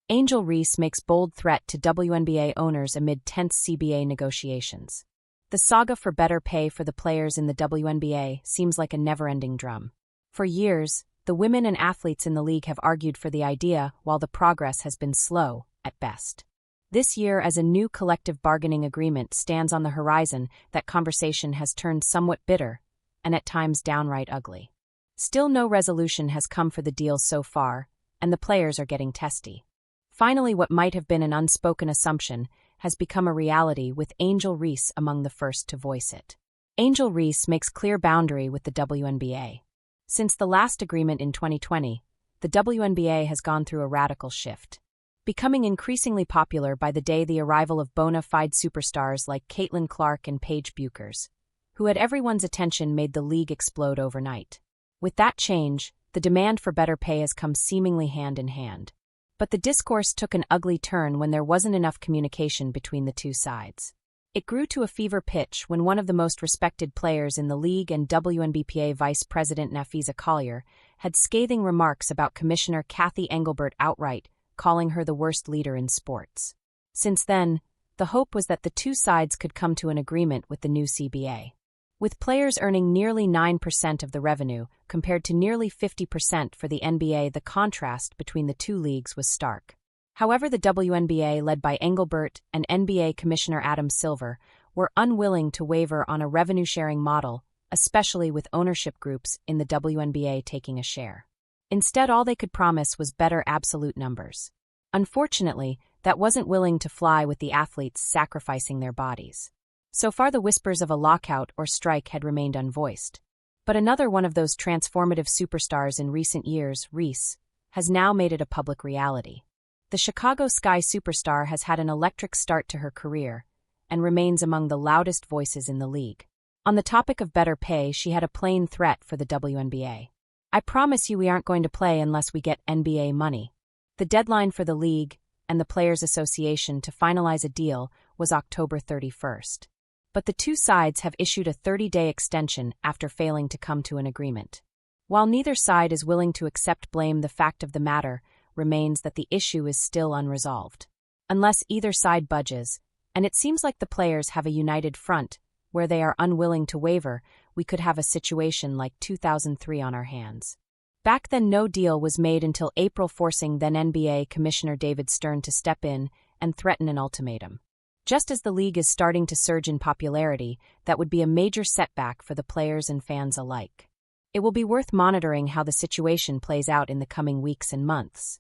Angel Reese makes bold threat to WNBA owners amid tense CBA negotiations. The saga for better pay for the players in the WNBA seems like a never-ending drum. For years, the women and athletes in the league have argued for the idea, while the progress has been slow, at best. This year, as a new collective bargaining agreement stands on the horizon, that conversation has turned somewhat bitter, and at times downright ugly. Still, no resolution has come for the deal so far, and the players are getting testy. Finally, what might have been an unspoken assumption has become a reality, with Angel Reese among the first to voice it. Angel Reese makes clear boundary with the WNBA. Since the last agreement in 2020, the WNBA has gone through a radical shift, becoming increasingly popular by the day the arrival of bona fide superstars like Caitlin Clark and Paige Buchers, who had everyone's attention, made the league explode overnight. With that change, the demand for better pay has come seemingly hand in hand. But the discourse took an ugly turn when there wasn't enough communication between the two sides. It grew to a fever pitch when one of the most respected players in the league and WNBA Vice President Nafisa Collier had scathing remarks about Commissioner Kathy Engelbert, outright calling her the worst leader in sports. Since then, the hope was that the two sides could come to an agreement with the new CBA. With players earning nearly 9% of the revenue, compared to nearly 50% for the NBA, the contrast between the two leagues was stark. However, the WNBA, led by Engelbert and NBA Commissioner Adam Silver, were unwilling to waver on a revenue-sharing model, especially with ownership groups in the WNBA taking a share. Instead, all they could promise was better absolute numbers. Unfortunately, that wasn't willing to fly with the athletes sacrificing their bodies. So far, the whispers of a lockout or strike had remained unvoiced. But another one of those transformative superstars in recent years, Reese, has now made it a public reality. The Chicago Sky superstar has had an electric start to her career and remains among the loudest voices in the league. On the topic of better pay, she had a plain threat for the WNBA. "I promise you we aren't going to play unless we get NBA money." The deadline for the league and the Players Association to finalize a deal was October 31st. But the two sides have issued a 30-day extension after failing to come to an agreement. While neither side is willing to accept blame, the fact of the matter remains that the issue is still unresolved. Unless either side budges, and it seems like the players have a united front, where they are unwilling to waver, we could have a situation like 2003 on our hands. Back then, no deal was made until April, forcing then NBA Commissioner David Stern to step in and threaten an ultimatum. Just as the league is starting to surge in popularity, that would be a major setback for the players and fans alike. It will be worth monitoring how the situation plays out in the coming weeks and months.